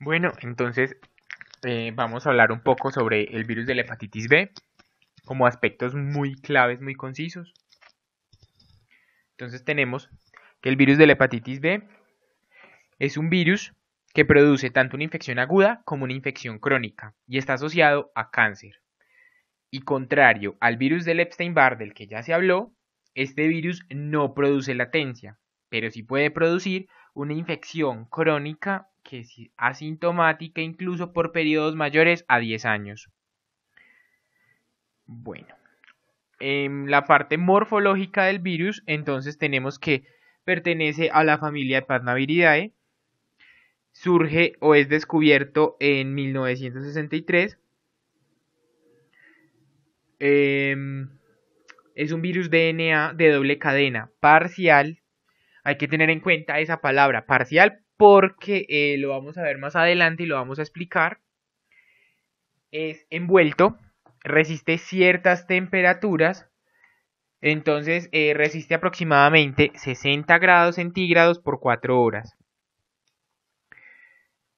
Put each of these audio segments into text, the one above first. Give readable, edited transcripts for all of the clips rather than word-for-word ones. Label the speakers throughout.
Speaker 1: Bueno, entonces vamos a hablar un poco sobre el virus de la hepatitis B, como aspectos muy claves, muy concisos. Entonces tenemos que el virus de la hepatitis B es un virus que produce tanto una infección aguda como una infección crónica y está asociado a cáncer. Y contrario al virus del Epstein-Barr del que ya se habló, este virus no produce latencia, pero sí puede producir una infección crónica que es asintomática incluso por periodos mayores a 10 años. Bueno, en la parte morfológica del virus, entonces tenemos que pertenece a la familia Hepatnaviridae, surge o es descubierto en 1963. Es un virus DNA de doble cadena parcial. Hay que tener en cuenta esa palabra parcial porque lo vamos a ver más adelante y lo vamos a explicar. Es envuelto, resiste ciertas temperaturas, entonces resiste aproximadamente 60 grados centígrados por 4 horas.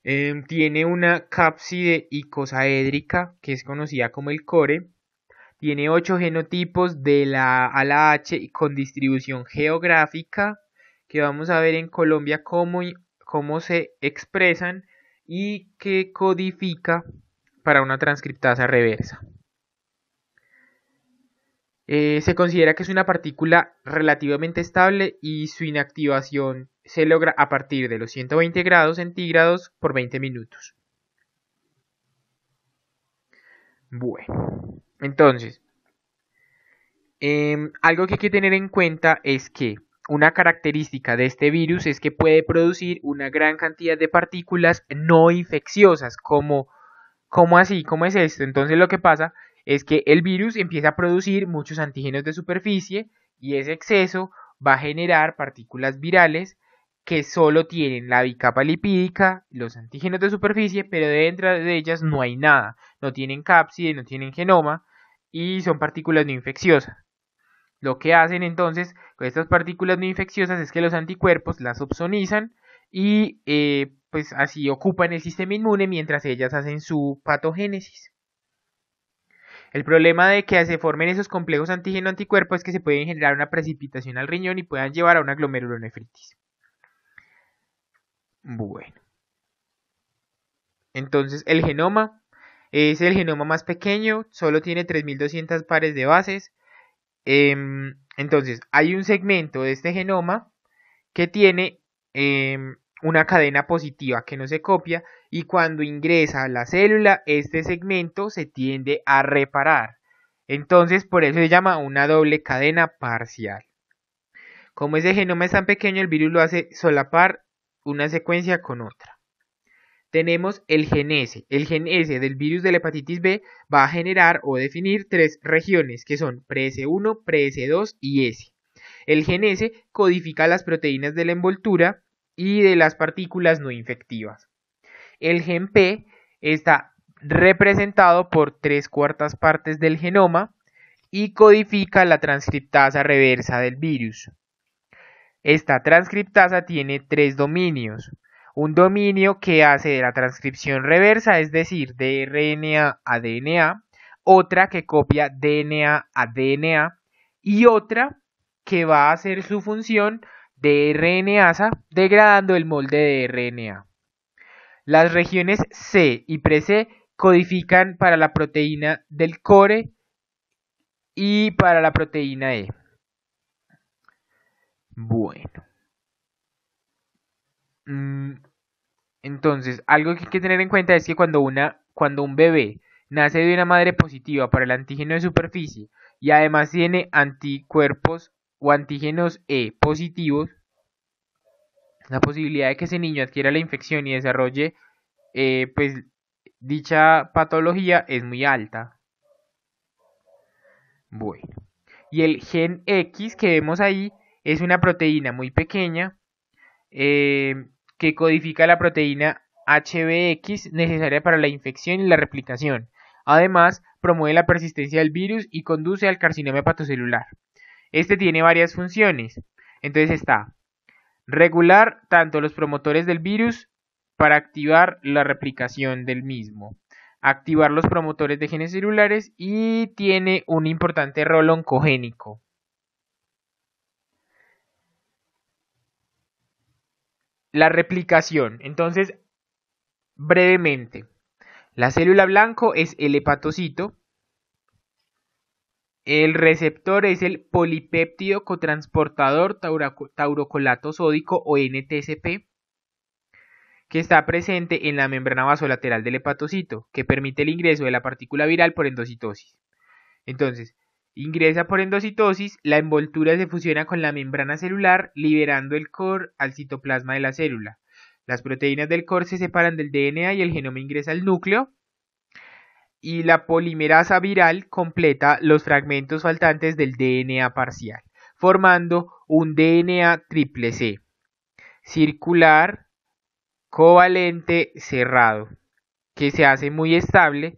Speaker 1: Tiene una cápside icosaédrica que es conocida como el core. Tiene 8 genotipos de la A a la H con distribución geográfica que vamos a ver en Colombia cómo se expresan y que codifica para una transcriptasa reversa. Se considera que es una partícula relativamente estable y su inactivación se logra a partir de los 120 grados centígrados por 20 minutos. Bueno, entonces, algo que hay que tener en cuenta es que una característica de este virus es que puede producir una gran cantidad de partículas no infecciosas. ¿Cómo así? ¿Cómo es esto? Entonces lo que pasa es que el virus empieza a producir muchos antígenos de superficie y ese exceso va a generar partículas virales que solo tienen la bicapa lipídica, los antígenos de superficie, pero dentro de ellas no hay nada. No tienen cápside, no tienen genoma y son partículas no infecciosas. Lo que hacen entonces con estas partículas no infecciosas es que los anticuerpos las opsonizan y pues así ocupan el sistema inmune mientras ellas hacen su patogénesis. El problema de que se formen esos complejos antígeno-anticuerpo es que se pueden generar una precipitación al riñón y puedan llevar a una glomerulonefritis. Bueno, entonces el genoma es el genoma más pequeño, solo tiene 3200 pares de bases. Entonces, hay un segmento de este genoma que tiene una cadena positiva que no se copia y cuando ingresa a la célula, este segmento se tiende a reparar. Entonces, por eso se llama una doble cadena parcial. Como ese genoma es tan pequeño, el virus lo hace solapar una secuencia con otra. Tenemos el gen S. El gen S del virus de la hepatitis B va a generar o definir 3 regiones que son pre-S1, pre-S2 y S. El gen S codifica las proteínas de la envoltura y de las partículas no infectivas. El gen P está representado por 3/4 partes del genoma y codifica la transcriptasa reversa del virus. Esta transcriptasa tiene 3 dominios. Un dominio que hace de la transcripción reversa, es decir, de RNA a DNA, otra que copia DNA a DNA y otra que va a hacer su función de RNasa degradando el molde de RNA. Las regiones C y pre-C codifican para la proteína del core y para la proteína E. Bueno. Entonces, algo que hay que tener en cuenta es que cuando un bebé nace de una madre positiva para el antígeno de superficie y además tiene anticuerpos o antígenos E positivos, la posibilidad de que ese niño adquiera la infección y desarrolle pues dicha patología es muy alta. Bueno, y el gen X que vemos ahí es una proteína muy pequeña que codifica la proteína HBX necesaria para la infección y la replicación. Además, promueve la persistencia del virus y conduce al carcinoma hepatocelular. Este tiene varias funciones. Entonces está regular tanto los promotores del virus para activar la replicación del mismo, activar los promotores de genes celulares y tiene un importante rol oncogénico. La replicación, entonces, brevemente, la célula blanco es el hepatocito, el receptor es el polipéptido cotransportador taurocolato sódico o NTCP, que está presente en la membrana vasolateral del hepatocito, que permite el ingreso de la partícula viral por endocitosis. Entonces, ingresa por endocitosis, la envoltura se fusiona con la membrana celular, liberando el core al citoplasma de la célula. Las proteínas del core se separan del DNA y el genoma ingresa al núcleo, y la polimerasa viral completa los fragmentos faltantes del DNA parcial, formando un DNA triple C, circular, covalente, cerrado, que se hace muy estable,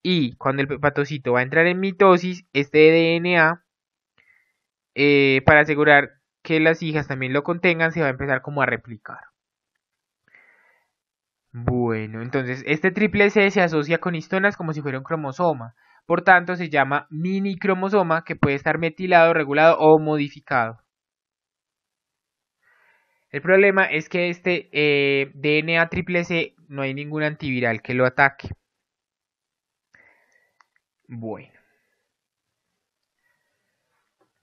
Speaker 1: y cuando el hepatocito va a entrar en mitosis, este DNA, para asegurar que las hijas también lo contengan, se va a empezar como a replicar. Bueno, entonces este triple C se asocia con histonas como si fuera un cromosoma, por tanto se llama mini cromosoma, que puede estar metilado, regulado o modificado. El problema es que este DNA triple C no hay ningún antiviral que lo ataque. Bueno.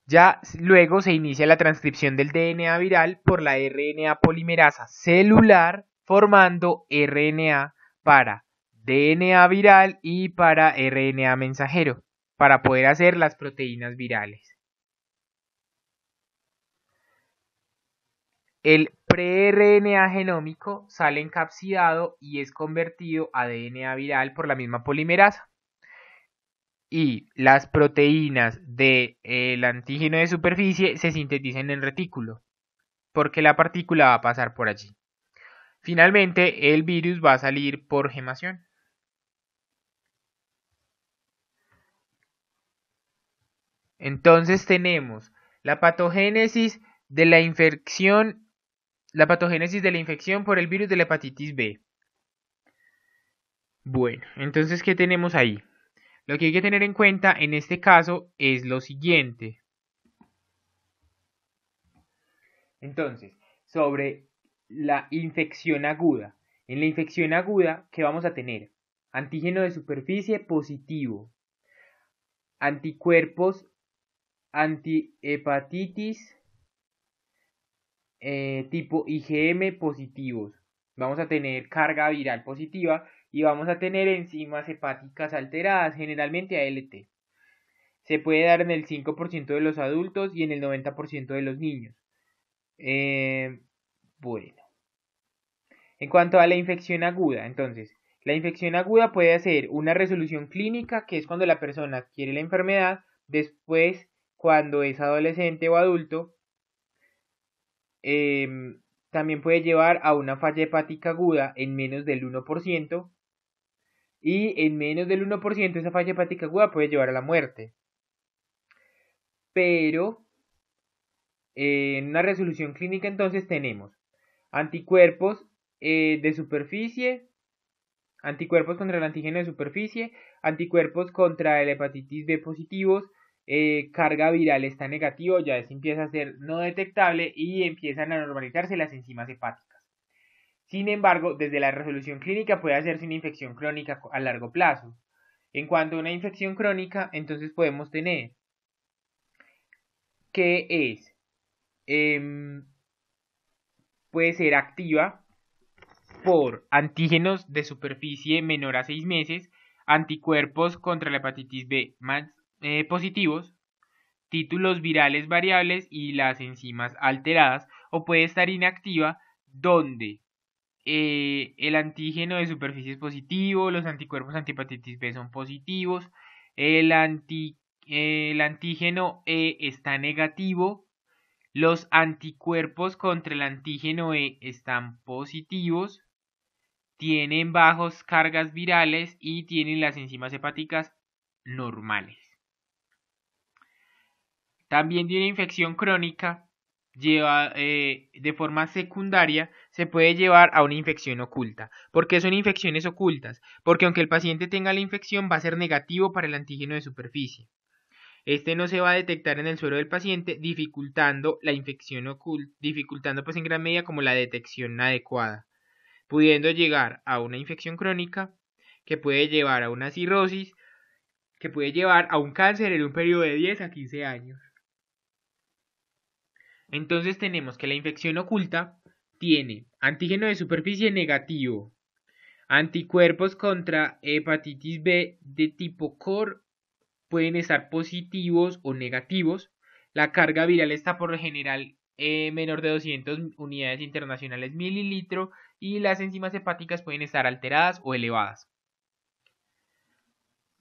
Speaker 1: Ya luego se inicia la transcripción del DNA viral por la RNA polimerasa celular, formando RNA para DNA viral y para RNA mensajero, para poder hacer las proteínas virales. El pre-RNA genómico sale encapsidado y es convertido a DNA viral por la misma polimerasa. Y las proteínas del antígeno de superficie se sintetizan en retículo, porque la partícula va a pasar por allí. Finalmente, el virus va a salir por gemación. Entonces tenemos la patogénesis de la infección por el virus de la hepatitis B. Bueno, entonces, ¿qué tenemos ahí? Lo que hay que tener en cuenta en este caso es lo siguiente. Entonces, sobre la infección aguda. En la infección aguda, ¿qué vamos a tener? Antígeno de superficie positivo, anticuerpos antihepatitis tipo IgM positivos. Vamos a tener carga viral positiva y vamos a tener enzimas hepáticas alteradas, generalmente ALT. Se puede dar en el 5% de los adultos y en el 90% de los niños. Bueno. En cuanto a la infección aguda, entonces, la infección aguda puede ser una resolución clínica, que es cuando la persona adquiere la enfermedad, después cuando es adolescente o adulto, también puede llevar a una falla hepática aguda en menos del 1%, y en menos del 1% esa falla hepática aguda puede llevar a la muerte. Pero en una resolución clínica entonces tenemos anticuerpos de superficie, anticuerpos contra el antígeno de superficie, anticuerpos contra el hepatitis B positivos, carga viral está negativo, ya empieza a ser no detectable y empiezan a normalizarse las enzimas hepáticas. Sin embargo, desde la resolución clínica puede hacerse una infección crónica a largo plazo. En cuanto a una infección crónica, entonces podemos tener que es, puede ser activa por antígenos de superficie menor a 6 meses, anticuerpos contra la hepatitis B positivos, títulos virales variables y las enzimas alteradas, o puede estar inactiva donde el antígeno de superficie es positivo, los anticuerpos antihepatitis B son positivos, el antígeno E está negativo, los anticuerpos contra el antígeno E están positivos, tienen bajos cargas virales y tienen las enzimas hepáticas normales. También tiene infección crónica de forma secundaria se puede llevar a una infección oculta. ¿Por qué son infecciones ocultas? Porque aunque el paciente tenga la infección va a ser negativo para el antígeno de superficie. Este no se va a detectar en el suero del paciente, dificultando la infección oculta, dificultando pues en gran medida como la detección adecuada, pudiendo llegar a una infección crónica que puede llevar a una cirrosis, que puede llevar a un cáncer en un periodo de 10 a 15 años. Entonces tenemos que la infección oculta tiene antígeno de superficie negativo, anticuerpos contra hepatitis B de tipo COR pueden estar positivos o negativos. La carga viral está por lo general menor de 200 unidades internacionales mililitro y las enzimas hepáticas pueden estar alteradas o elevadas.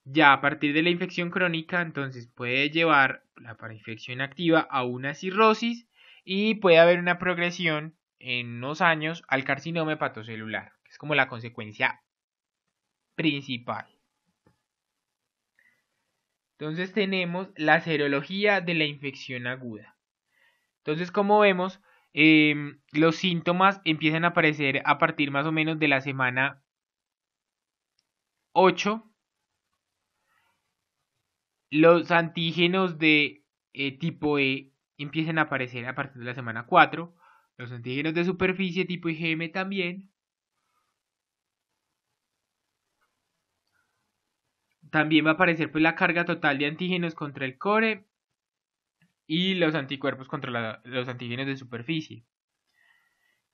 Speaker 1: Ya a partir de la infección crónica, entonces puede llevar la infección activa a una cirrosis y puede haber una progresión en unos años al carcinoma hepatocelular, que es como la consecuencia principal. Entonces tenemos la serología de la infección aguda. Entonces, como vemos, los síntomas empiezan a aparecer a partir más o menos de la semana 8. Los antígenos de tipo E empiezan a aparecer a partir de la semana 4. Los antígenos de superficie tipo IgM también. También va a aparecer pues, la carga total de antígenos contra el core y los anticuerpos contra los antígenos de superficie.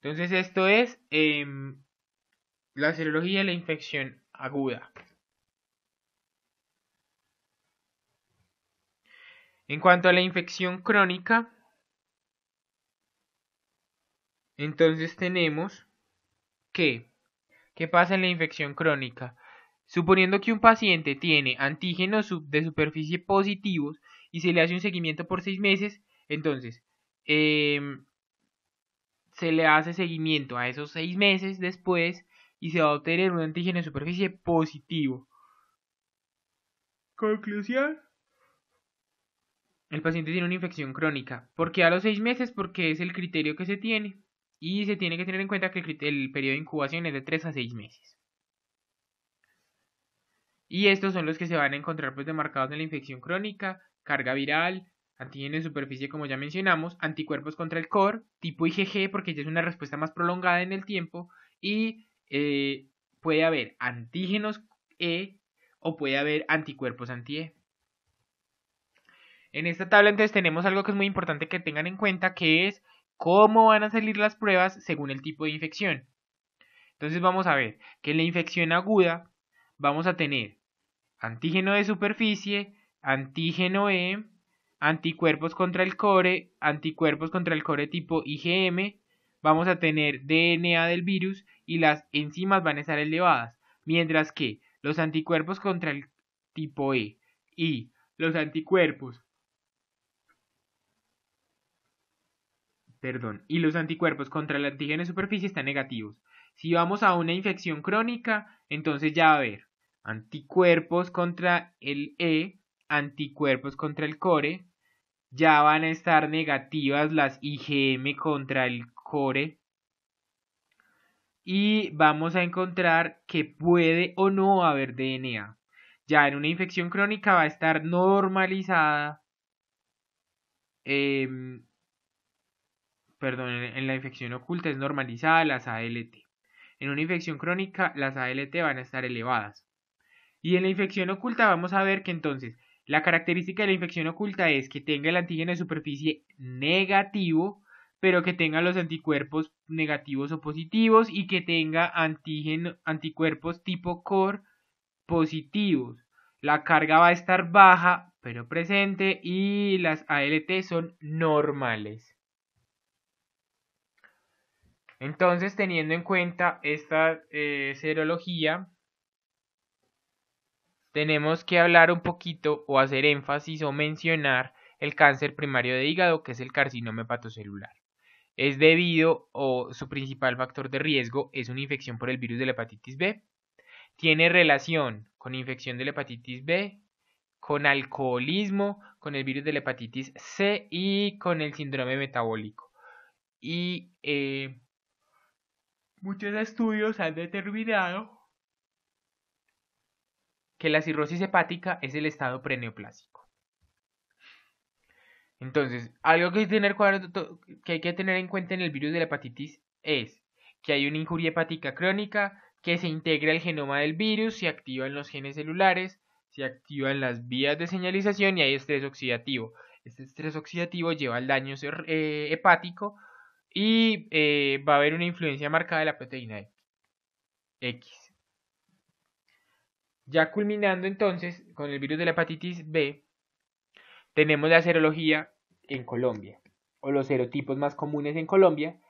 Speaker 1: Entonces esto es la serología de la infección aguda. En cuanto a la infección crónica, entonces tenemos que, ¿qué pasa en la infección crónica? Suponiendo que un paciente tiene antígenos de superficie positivos y se le hace un seguimiento por 6 meses, entonces se le hace seguimiento a esos 6 meses después y se va a obtener un antígeno de superficie positivo. Conclusión. El paciente tiene una infección crónica. ¿Por qué a los 6 meses? Porque es el criterio que se tiene. Y se tiene que tener en cuenta que el periodo de incubación es de 3 a 6 meses. Y estos son los que se van a encontrar pues demarcados en la infección crónica, carga viral, antígeno de superficie como ya mencionamos, anticuerpos contra el COR, tipo IgG porque ya es una respuesta más prolongada en el tiempo y puede haber antígenos E o puede haber anticuerpos anti-E. En esta tabla entonces tenemos algo que es muy importante que tengan en cuenta que es cómo van a salir las pruebas según el tipo de infección. Entonces vamos a ver que en la infección aguda vamos a tener antígeno de superficie, antígeno E, anticuerpos contra el core, anticuerpos contra el core tipo IgM, vamos a tener DNA del virus y las enzimas van a estar elevadas, mientras que los anticuerpos contra el tipo E y los anticuerpos y los anticuerpos contra el antígeno de superficie están negativos. Si vamos a una infección crónica, entonces ya va a haber anticuerpos contra el E, anticuerpos contra el core, ya van a estar negativas las IgM contra el core y vamos a encontrar que puede o no haber DNA. Ya en una infección crónica va a estar normalizada en la infección oculta es normalizada las ALT. En una infección crónica las ALT van a estar elevadas. Y en la infección oculta vamos a ver que entonces la característica de la infección oculta es que tenga el antígeno de superficie negativo, pero que tenga los anticuerpos negativos o positivos y que tenga anticuerpos tipo COR positivos. La carga va a estar baja, pero presente, y las ALT son normales. Entonces, teniendo en cuenta esta serología, tenemos que hablar un poquito o hacer énfasis o mencionar el cáncer primario de hígado, que es el carcinoma hepatocelular. Es debido o su principal factor de riesgo es una infección por el virus de la hepatitis B. Tiene relación con infección de la hepatitis B, con alcoholismo, con el virus de la hepatitis C y con el síndrome metabólico. y muchos estudios han determinado que la cirrosis hepática es el estado preneoplásico. Entonces, algo que hay que tener en cuenta en el virus de la hepatitis es que hay una injuria hepática crónica, que se integra el genoma del virus, se activan los genes celulares, se activan las vías de señalización y hay estrés oxidativo. Este estrés oxidativo lleva al daño hepático y va a haber una influencia marcada de la proteína X. Ya culminando entonces con el virus de la hepatitis B, tenemos la serología en Colombia, o los serotipos más comunes en Colombia.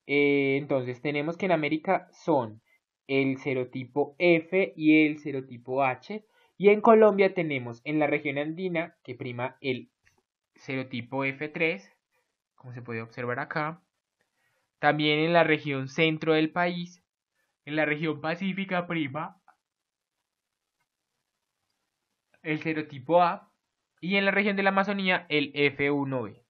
Speaker 1: Entonces tenemos que en América son el serotipo F y el serotipo H, y en Colombia tenemos en la región andina que prima el serotipo F3, como se puede observar acá. También en la región centro del país, en la región pacífica prima el serotipo A, y en la región de la Amazonía el F1B.